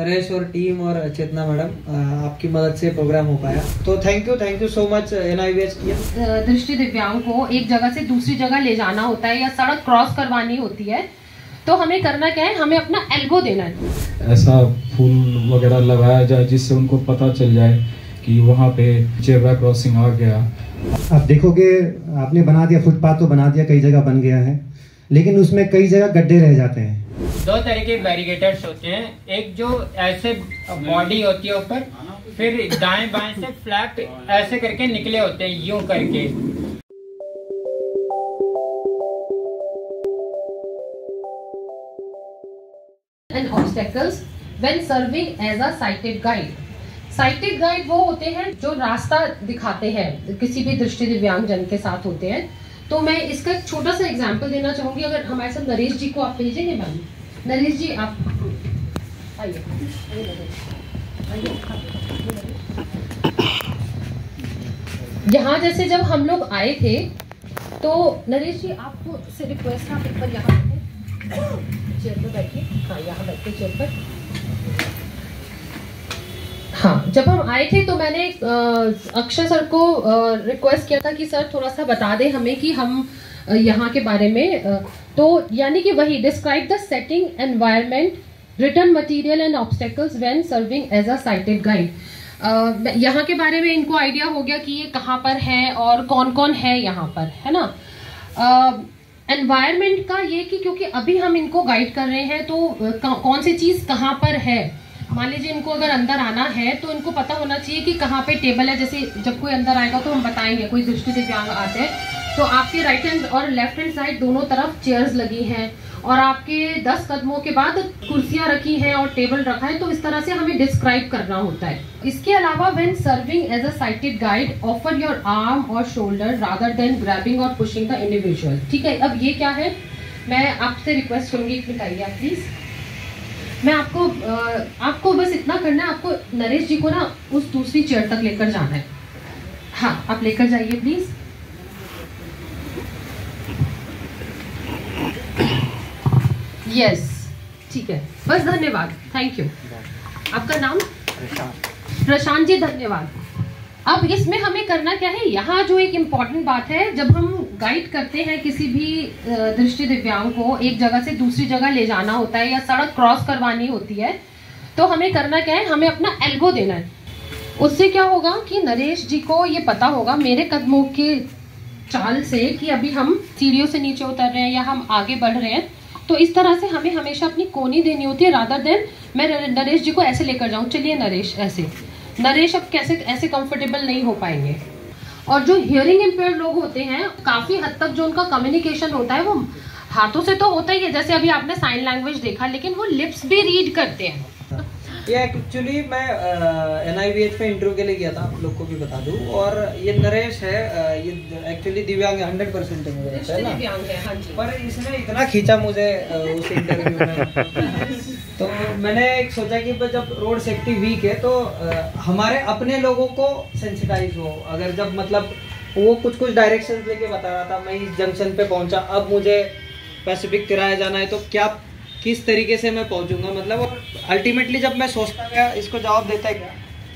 नरेश और टीम और चेतना मैडम आपकी मदद से प्रोग्राम हो पाया, तो thank you so much NIVH की। दृष्टि दिव्यांग को एक जगह से दूसरी जगह ले जाना होता है या सड़क क्रॉस करवानी होती है, तो हमें करना क्या है, हमें अपना एल्बो देना है। ऐसा फूल वगैरह लगाया जाए जिससे उनको पता चल जाए कि वहाँ पे जेब्रा क्रॉसिंग आ गया। आप देखोगे आपने बना दिया फुटपाथ, तो बना दिया, कई जगह बन गया है, लेकिन उसमें कई जगह गड्ढे रह जाते हैं। दो तरह के बैरिकेडर्स होते हैं, एक जो ऐसे बॉडी होती है ऊपर, फिर दाएं बाएं से फ्लैट ऐसे करके निकले होते हैं, यूं करके। And obstacles when serving as a sighted guide. Sighted guide वो होते हैं जो रास्ता दिखाते हैं, किसी भी दृष्टि दिव्यांग जन के साथ होते हैं। तो मैं इसका एक छोटा सा एग्जांपल देना चाहूंगी। अगर हमारे साथ नरेश जी को आप भेजेंगे मैम, नरेश जी आप आइए। यहाँ जैसे जब हम लोग आए थे तो नरेश जी आपको से रिक्वेस्ट है, आप एक बार यहाँ चेयर पर बैठिए। हाँ, यहाँ बैठिए चेयर पर। हाँ, जब हम आए थे तो मैंने अक्षय सर को रिक्वेस्ट किया था कि सर थोड़ा सा बता दें हमें कि हम यहाँ के बारे में, तो यानी कि वही describe the setting, environment, return material and obstacles when serving as a sighted guide. यहाँ के बारे में इनको आइडिया हो गया कि ये कहाँ पर है और कौन कौन है यहाँ पर, है ना। एनवायरनमेंट का ये कि क्योंकि अभी हम इनको गाइड कर रहे हैं तो कौन सी चीज़ कहाँ पर है। मान लीजिए इनको अगर अंदर आना है तो इनको पता होना चाहिए कि कहाँ पे टेबल है। जैसे जब कोई अंदर आएगा तो हम बताएंगे, कोई दृष्टि दिव्यांग आते हैं तो आपके राइट हैंड और लेफ्ट हैंड साइड दोनों तरफ चेयर्स लगी हैं और आपके 10 कदमों के बाद कुर्सियां रखी हैं और टेबल रखा है। तो इस तरह से हमें डिस्क्राइब करना होता है। इसके अलावा when serving as a sighted guide, offer your arm और शोल्डर रादर देन ग्रैबिंग और पुशिंग द इंडिविजुअल। ठीक है, अब ये क्या है, मैं आपसे रिक्वेस्ट करूंगी, बताइए आप प्लीज। मैं आपको बस इतना करना है, आपको नरेश जी को ना उस दूसरी चेयर तक लेकर जाना है। हाँ, आप लेकर जाइए प्लीज। यस, ठीक है, बस धन्यवाद, थैंक यू। आपका नाम? प्रशांत जी, धन्यवाद। अब इसमें हमें करना क्या है, यहाँ जो एक इम्पॉर्टेंट बात है, जब हम गाइड करते हैं किसी भी दृष्टि दिव्यांग को एक जगह से दूसरी जगह ले जाना होता है या सड़क क्रॉस करवानी होती है, तो हमें करना क्या है, हमें अपना एल्बो देना है। उससे क्या होगा कि नरेश जी को ये पता होगा मेरे कदमों के चाल से कि अभी हम सीढ़ियों से नीचे उतर रहे हैं या हम आगे बढ़ रहे हैं। तो इस तरह से हमें हमेशा अपनी कोनी देनी होती है, रादर देन मैं नरेश जी को ऐसे लेकर जाऊं। चलिए नरेश, ऐसे। नरेश अब कैसे ऐसे कंफर्टेबल नहीं हो पाएंगे। और जो हियरिंग इम्पेयर्ड लोग होते हैं, काफी हद तक जो उनका कम्युनिकेशन होता है वो हाथों से तो होता ही है, जैसे अभी आपने साइन लैंग्वेज देखा, लेकिन वो लिप्स भी रीड करते हैं। ये एक्चुअली मैं NIVH पे इंटरव्यू के लिए गया था, आप लोग को भी बता दूं। और ये नरेश है, ये एक्चुअली दिव्यांग 100% है, मुझे लगता है ना। हाँ जी। पर इसने इतना खींचा मुझे उस इंटरव्यू में तो मैंने एक सोचा कि जब रोड सेफ्टी वीक है तो हमारे अपने लोगों को सेंसिटाइज हो। अगर जब मतलब वो कुछ डायरेक्शंस लेके बता रहा था, मैं इस जंक्शन पे पहुंचा, अब मुझे पैसिफिक तिराया जाना है, तो किस तरीके से मैं पहुंचूंगा, मतलब अल्टीमेटली जब मैं सोचता गया इसको जवाब देता गया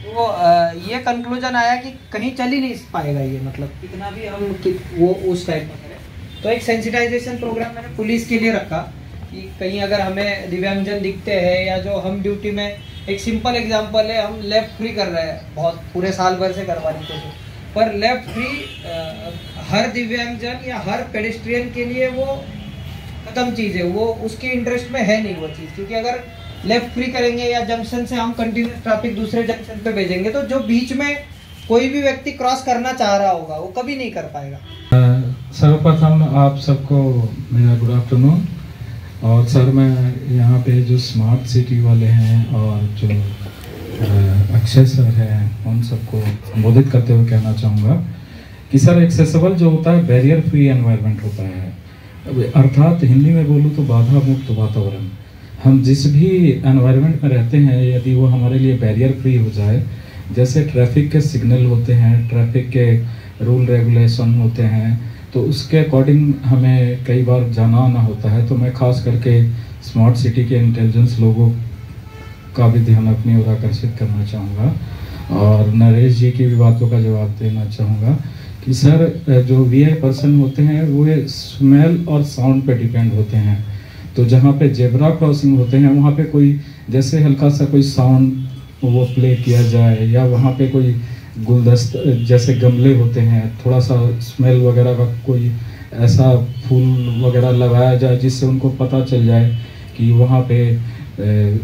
तो ये कंक्लूजन आया कि कहीं चल ही नहीं पाएगा ये, मतलब कितना भी हम वो उस टाइप का करें। तो एक सेंसिटाइजेशन प्रोग्राम मैंने पुलिस के लिए रखा कि कहीं अगर हमें दिव्यांगजन दिखते हैं या जो हम ड्यूटी में, एक सिंपल एग्जांपल है, हम लेफ्ट फ्री कर रहे हैं, बहुत पूरे साल भर से करवाने के लिए, पर लेफ्ट फ्री हर दिव्यांगजन या हर पेडेस्ट्रियन के लिए वो खत्म चीज़ है, वो उसके इंटरेस्ट में है नहीं वो चीज़। क्योंकि अगर लेफ्ट फ्री करेंगे या जंक्शन से हम कंटिन्यूस ट्रैफिक दूसरे जंक्शन पे भेजेंगे तो जो बीच में कोई भी व्यक्ति क्रॉस करना चाह रहा होगा वो कभी नहीं कर पाएगा। सर्वप्रथम आप सबको मेरा गुड आफ्टरनून। और सर, मैं यहाँ पे जो स्मार्ट सिटी वाले हैं और जो अक्षय सर हैं, उन सबको संबोधित करते हुए कहना चाहूँगा कि सर, एक्सेसिबल जो होता है बैरियर फ्री एनवायरनमेंट होता है, अर्थात हिंदी में बोलूँ तो बाधा मुक्त वातावरण। हम जिस भी एनवायरनमेंट में रहते हैं, यदि वो हमारे लिए बैरियर फ्री हो जाए, जैसे ट्रैफिक के सिग्नल होते हैं, ट्रैफिक के रूल रेगुलेशन होते हैं, तो उसके अकॉर्डिंग हमें कई बार जाना आना होता है। तो मैं खास करके स्मार्ट सिटी के इंटेलिजेंस लोगों का भी ध्यान अपनी ओर आकर्षित करना चाहूँगा और नरेश जी की भी बातों का जवाब देना चाहूँगा कि सर जो वीआई पर्सन होते हैं वो स्मेल और साउंड पे डिपेंड होते हैं। तो जहाँ पे जेब्रा क्रॉसिंग होते हैं वहाँ पे कोई जैसे हल्का सा कोई साउंड वो प्ले किया जाए या वहाँ पे कोई गुलदस्त जैसे गमले होते हैं, थोड़ा सा स्मेल वगैरह का कोई ऐसा फूल वगैरह लगाया जाए जिससे उनको पता चल जाए कि वहाँ पे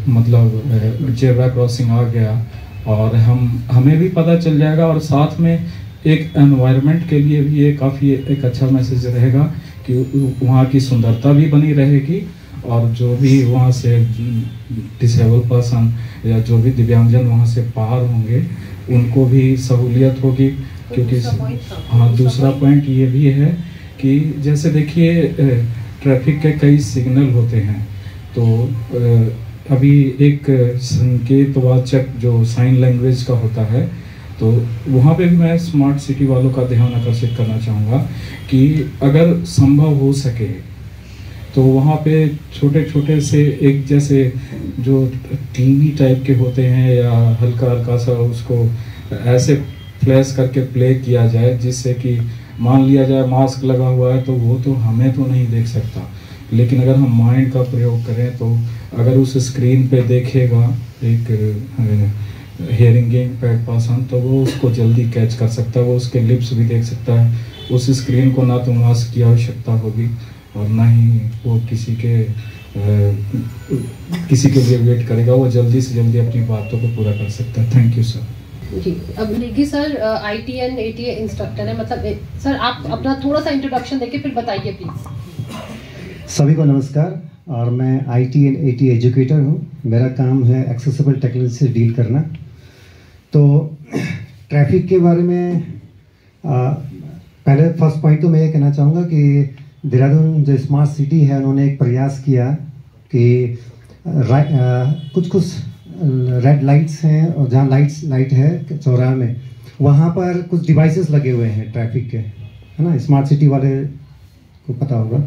मतलब जेब्रा क्रॉसिंग आ गया, और हमें भी पता चल जाएगा और साथ में एक एनवायरनमेंट के लिए भी ये काफ़ी एक अच्छा मैसेज रहेगा कि वहाँ की सुंदरता भी बनी रहेगी और जो भी वहाँ से डिसेबल पर्सन या जो भी दिव्यांगजन वहाँ से पार होंगे उनको भी सहूलियत होगी। क्योंकि हाँ, दूसरा पॉइंट ये भी है कि जैसे देखिए ट्रैफिक के कई सिग्नल होते हैं, तो अभी एक संकेतवाचक जो साइन लैंग्वेज का होता है, तो वहाँ पे भी मैं स्मार्ट सिटी वालों का ध्यान आकर्षित करना चाहूँगा कि अगर संभव हो सके तो वहाँ पे छोटे छोटे से एक जैसे जो टीवी टाइप के होते हैं या हल्का हल्का सा उसको ऐसे फ्लैश करके प्ले किया जाए जिससे कि मान लिया जाए मास्क लगा हुआ है तो वो तो हमें तो नहीं देख सकता, लेकिन अगर हम माइंड का प्रयोग करें तो अगर उस स्क्रीन पे देखेगा एक हियरिंग इम्पेयर्ड पर्सन तो वो उसको जल्दी कैच कर सकता है, वो उसके लिप्स भी देख सकता है। उस स्क्रीन को ना तो मास्क की आवश्यकता होगी और ना ही वो किसी के लिए वेट करेगा, वो जल्दी से जल्दी अपनी बातों को पूरा कर सकता है। Thank you sir. जी, अब Negi sir ITN ATA instructor है, मतलब सर आप अपना थोड़ा सा इंट्रोडक्शन देके फिर बताइए प्लीज। सभी को नमस्कार, और मैं ITN ATA एजुकेटर हूँ। मेरा काम है एक्सेसिबल टेक्नोलॉजी से डील करना। तो ट्रैफिक के बारे में पहले फर्स्ट पॉइंट तो मैं ये कहना चाहूँगा कि देहरादून जो स्मार्ट सिटी है उन्होंने एक प्रयास किया कि कुछ रेड लाइट्स हैं और जहाँ लाइट है चौराहे में वहाँ पर कुछ डिवाइसेस लगे हुए हैं ट्रैफिक के, है ना। स्मार्ट सिटी वाले को पता होगा,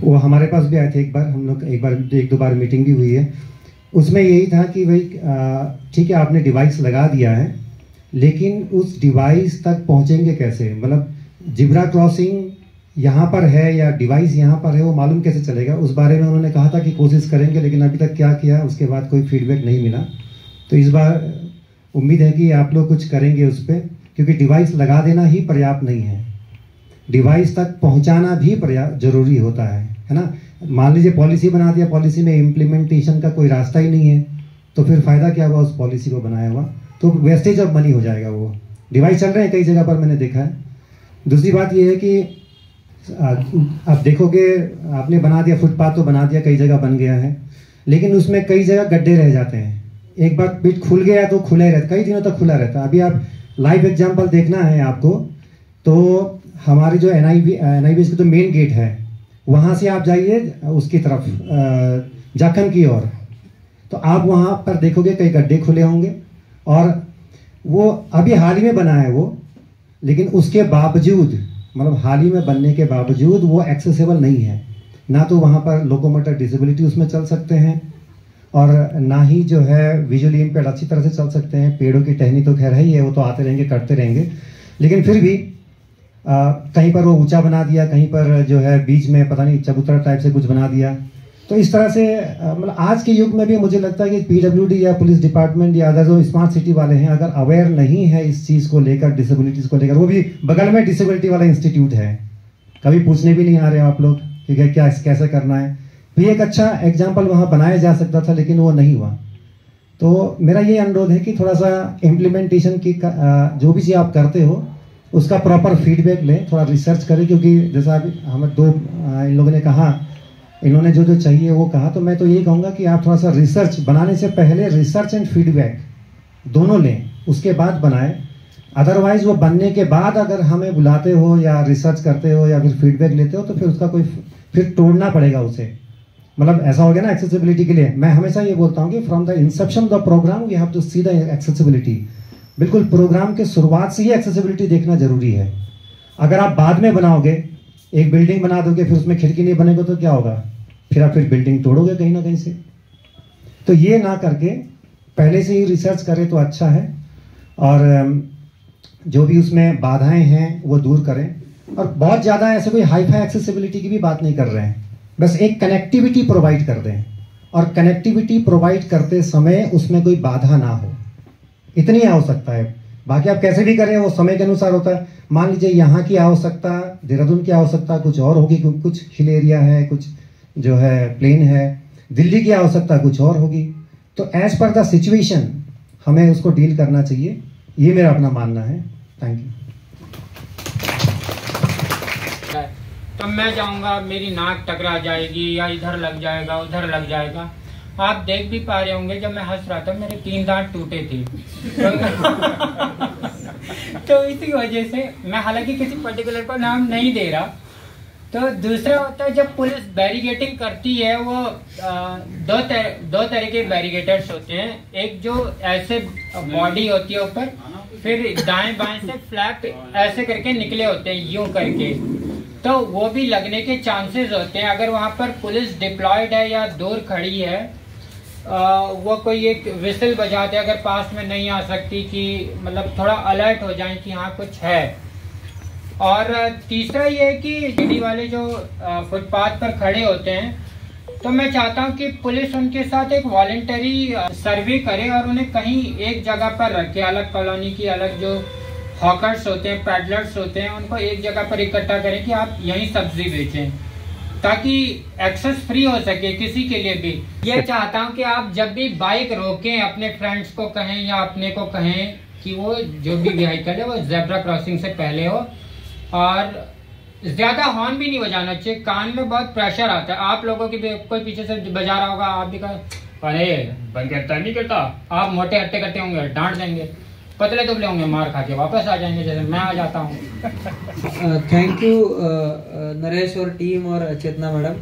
वो हमारे पास भी आए थे एक बार, हम लोग एक दो बार मीटिंग भी हुई है। उसमें यही था कि भाई ठीक है आपने डिवाइस लगा दिया है, लेकिन उस डिवाइस तक पहुँचेंगे कैसे, मतलब जिब्रा क्रॉसिंग यहाँ पर है या डिवाइस यहाँ पर है वो मालूम कैसे चलेगा। उस बारे में उन्होंने कहा था कि कोशिश करेंगे, लेकिन अभी तक क्या किया उसके बाद कोई फीडबैक नहीं मिला। तो इस बार उम्मीद है कि आप लोग कुछ करेंगे उस पर, क्योंकि डिवाइस लगा देना ही पर्याप्त नहीं है, डिवाइस तक पहुँचाना भी पर्याप्त जरूरी होता है ना। मान लीजिए पॉलिसी बना दिया, पॉलिसी में इम्प्लीमेंटेशन का कोई रास्ता ही नहीं है, तो फिर फ़ायदा क्या हुआ उस पॉलिसी को बनाया हुआ, तो वेस्टेज ऑफ मनी हो जाएगा। वो डिवाइस चल रहे हैं कई जगह पर, मैंने देखा है। दूसरी बात ये है कि आप देखोगे आपने बना दिया फुटपाथ, तो बना दिया, कई जगह बन गया है, लेकिन उसमें कई जगह गड्ढे रह जाते हैं। एक बार पिट खुल गया तो खुला ही रहता, कई दिनों तक खुला रहता है। अभी आप लाइव एग्जांपल देखना है आपको, तो हमारे जो NIBS का तो मेन गेट है, वहाँ से आप जाइए उसकी तरफ जाखन की ओर, तो आप वहाँ पर देखोगे कई गड्ढे खुले होंगे, और वो अभी हाल ही में बना है वो, लेकिन उसके बावजूद मतलब हाल ही में बनने के बावजूद वो एक्सेसिबल नहीं है। ना तो वहाँ पर लोकोमोटर डिसेबिलिटी उसमें चल सकते हैं, और ना ही जो है विजुअली इम्पेयर्ड अच्छी तरह से चल सकते हैं। पेड़ों की टहनी तो खैर है ही है, वो तो आते रहेंगे करते रहेंगे, लेकिन फिर भी कहीं पर वो ऊंचा बना दिया, कहीं पर जो है बीच में पता नहीं चबूतरा टाइप से कुछ बना दिया। तो इस तरह से मतलब आज के युग में भी मुझे लगता है कि PWD या पुलिस डिपार्टमेंट या अदर जो स्मार्ट सिटी वाले हैं अगर अवेयर नहीं है इस चीज़ को लेकर, डिसेबिलिटीज़ को लेकर, वो भी बगल में डिसेबिलिटी वाला इंस्टीट्यूट है, कभी पूछने भी नहीं आ रहे आप लोग कि क्या कैसे करना है। भी एक अच्छा एग्जाम्पल वहाँ बनाया जा सकता था, लेकिन वो नहीं हुआ। तो मेरा ये अनुरोध है कि थोड़ा सा इम्प्लीमेंटेशन की जो भी चीज़ आप करते हो उसका प्रॉपर फीडबैक लें, थोड़ा रिसर्च करें, क्योंकि जैसा अभी हमें इन लोगों ने कहा, इन्होंने जो चाहिए वो कहा, तो मैं तो ये कहूँगा कि आप थोड़ा सा रिसर्च बनाने से पहले रिसर्च एंड फीडबैक दोनों लें, उसके बाद बनाएं। अदरवाइज वो बनने के बाद अगर हमें बुलाते हो या रिसर्च करते हो या फिर फीडबैक लेते हो तो फिर उसका कोई फिर तोड़ना पड़ेगा उसे। मतलब ऐसा हो गया ना एक्सेसिबिलिटी के लिए। मैं हमेशा ये बोलता हूँ कि from the inception of the programme we have to see the accessibility. बिल्कुल प्रोग्राम के शुरुआत से ही एक्सेसिबिलिटी देखना जरूरी है। अगर आप बाद में बनाओगे, एक बिल्डिंग बना दोगे फिर उसमें खिड़की नहीं बनेगा तो क्या होगा, फिर आप बिल्डिंग तोड़ोगे कहीं ना कहीं से। तो ये ना करके पहले से ही रिसर्च करें तो अच्छा है, और जो भी उसमें बाधाएं हैं वो दूर करें। और बहुत ज़्यादा ऐसे कोई हाई फाई एक्सेसिबिलिटी की भी बात नहीं कर रहे हैं, बस एक कनेक्टिविटी प्रोवाइड कर दें, और कनेक्टिविटी प्रोवाइड करते समय उसमें कोई बाधा ना हो, इतनी आवश्यकता है। बाकी आप कैसे भी करें वो समय के अनुसार होता है। मान लीजिए यहाँ की आवश्यकता, देहरादून की आवश्यकता कुछ और होगी, कुछ हिल एरिया है, कुछ जो है प्लेन है, दिल्ली की आवश्यकता कुछ और होगी। तो एज पर द सिचुएशन हमें उसको डील करना चाहिए, ये मेरा अपना मानना है। Thank you. तो मैं जाऊंगा, मेरी नाक टकरा जाएगी या इधर लग जाएगा उधर लग जाएगा। आप देख भी पा रहे होंगे जब मैं हंस रहा था मेरे 3 दांत टूटे थे। तो इसी वजह से मैं हालांकि किसी पर्टिकुलर को नाम नहीं दे रहा। तो दूसरा होता है जब पुलिस बैरिकेटिंग करती है, वो दो तरह के बैरिकेटर्स होते हैं। एक जो ऐसे बॉडी होती है ऊपर, फिर दाएं बाएं से फ्लैट ऐसे करके निकले होते हैं यूं करके, तो वो भी लगने के चांसेस होते हैं। अगर वहां पर पुलिस डिप्लॉयड है या दूर खड़ी है, वो कोई एक विसल बजाते अगर पास में नहीं आ सकती कि मतलब थोड़ा अलर्ट हो जाए कि हाँ कुछ है। और तीसरा ये है कि सीढ़ी वाले जो फुटपाथ पर खड़े होते हैं, तो मैं चाहता हूँ कि पुलिस उनके साथ एक वॉलंटरी सर्वे करे और उन्हें कहीं एक जगह पर रखे, अलग कॉलोनी की अलग जो हॉकर्स होते हैं, पैडलर्स होते हैं, उनको एक जगह पर इकट्ठा करें कि आप यहीं सब्जी बेचें, ताकि एक्सेस फ्री हो सके किसी के लिए भी। ये चाहता हूँ कि आप जब भी बाइक रोकें, अपने फ्रेंड्स को कहें या अपने को कहें कि वो जो भी व्हीकल है वो जेब्रा क्रॉसिंग से पहले हो, और ज्यादा हॉर्न भी नहीं बजाना चाहिए। कान में बहुत प्रेशर आता है। आप लोगों की भी कोई पीछे से बजा रहा होगा, आप भी कहें अरे बंद करता नहीं करता, आप मोटे हट्टे कट्टे होंगे, डांट देंगे। पतले दुबले होंगे, मार खा के वापस आ जाएंगे जैसे मैं आ जाता हूँ। थैंक यू नरेश और टीम और चेतना मैडम,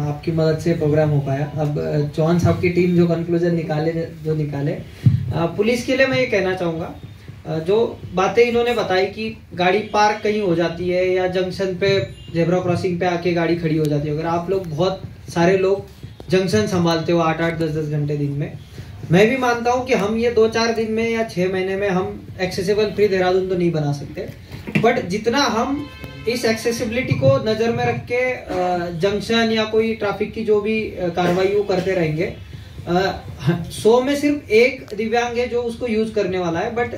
आपकी मदद से प्रोग्राम हो पाया। अब चौहान साहब की टीम जो कंक्लूजन निकाले पुलिस के लिए मैं ये कहना चाहूँगा, जो बातें इन्होंने बताई कि गाड़ी पार्क कहीं हो जाती है या जंक्शन पे जेब्रा क्रॉसिंग पे आके गाड़ी खड़ी हो जाती है। अगर आप लोग बहुत सारे लोग जंक्शन संभालते हो 8-8, 10-10 घंटे दिन में, मैं भी मानता हूं कि हम ये 2-4 दिन में या 6 महीने में हम एक्सेसिबल फ्री देहरादून तो नहीं बना सकते, बट जितना हम इस एक्सेसिबिलिटी को नजर में रख के जंक्शन या कोई ट्रैफिक की जो भी कार्रवाई वो करते रहेंगे, 100 में सिर्फ एक दिव्यांग है जो उसको यूज करने वाला है, बट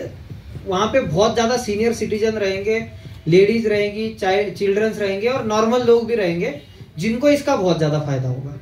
वहां पे बहुत ज्यादा सीनियर सिटीजन रहेंगे, लेडीज रहेंगी, चिल्ड्रंस रहेंगे और नॉर्मल लोग भी रहेंगे जिनको इसका बहुत ज्यादा फायदा होगा।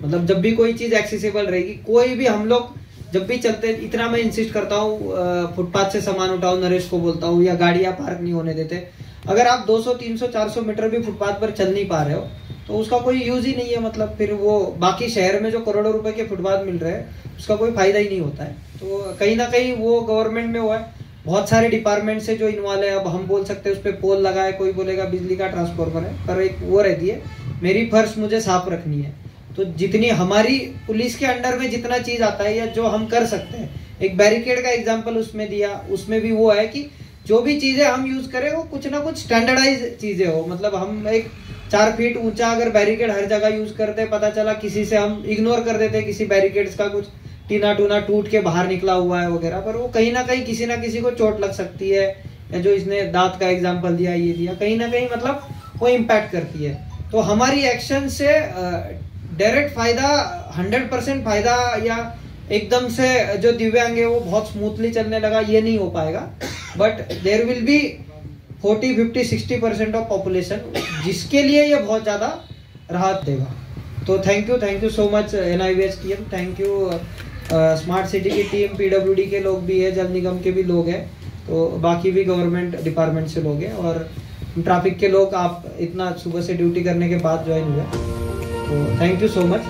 मतलब जब भी कोई चीज एक्सेसिबल रहेगी, कोई भी हम लोग जब भी चलते, इतना मैं इंसिस्ट करता हूँ फुटपाथ से सामान उठाओ, नरेश को बोलता हूँ, या गाड़ियां पार्क नहीं होने देते। अगर आप 200, 300, 400 मीटर भी फुटपाथ पर चल नहीं पा रहे हो तो उसका कोई यूज ही नहीं है। मतलब फिर वो बाकी शहर में जो करोड़ों रुपए के फुटपाथ मिल रहे हैं उसका कोई फायदा ही नहीं होता है। तो कहीं ना कहीं वो गवर्नमेंट में हुआ है, बहुत सारे डिपार्टमेंट से जो इन्वॉल्व है। अब हम बोल सकते हैं उस पर पोल लगा है, कोई बोलेगा बिजली का ट्रांसफॉर्मर है, पर एक वो रहती है मेरी फर्श मुझे साफ रखनी है। तो जितनी हमारी पुलिस के अंडर में जितना चीज आता है या जो हम कर सकते हैं, एक बैरिकेड का एग्जांपल उसमें दिया, उसमें भी वो है कि जो भी चीजें हम यूज करें वो कुछ ना कुछ स्टैंडर्डाइज चीजें हो। मतलब हम एक 4 फीट ऊंचा अगर बैरिकेड हर जगह यूज करते, पता चला किसी से हम इग्नोर कर देते किसी बैरिकेड्स का, कुछ टीना टूना टूट के बाहर निकला हुआ है वगैरह, पर वो कहीं ना कहीं किसी ना किसी को चोट लग सकती है। या जो इसने दांत का एग्जांपल दिया, ये दिया, कहीं ना कहीं मतलब वो इम्पैक्ट करती है। तो हमारी एक्शन से डायरेक्ट फायदा 100% फायदा या एकदम से जो दिव्यांग है वो बहुत स्मूथली चलने लगा, ये नहीं हो पाएगा। But there will be 40, 50, 60% of population जिसके लिए ये बहुत ज्यादा राहत देगा। तो thank you so much NIVH team, thank you smart city की टीम, PWD के लोग भी है, जल निगम के भी लोग हैं, तो बाकी भी गवर्नमेंट डिपार्टमेंट से लोग हैं, और ट्रैफिक के लोग आप इतना सुबह से ड्यूटी करने के बाद ज्वाइन हुए, तो थैंक यू सो मच।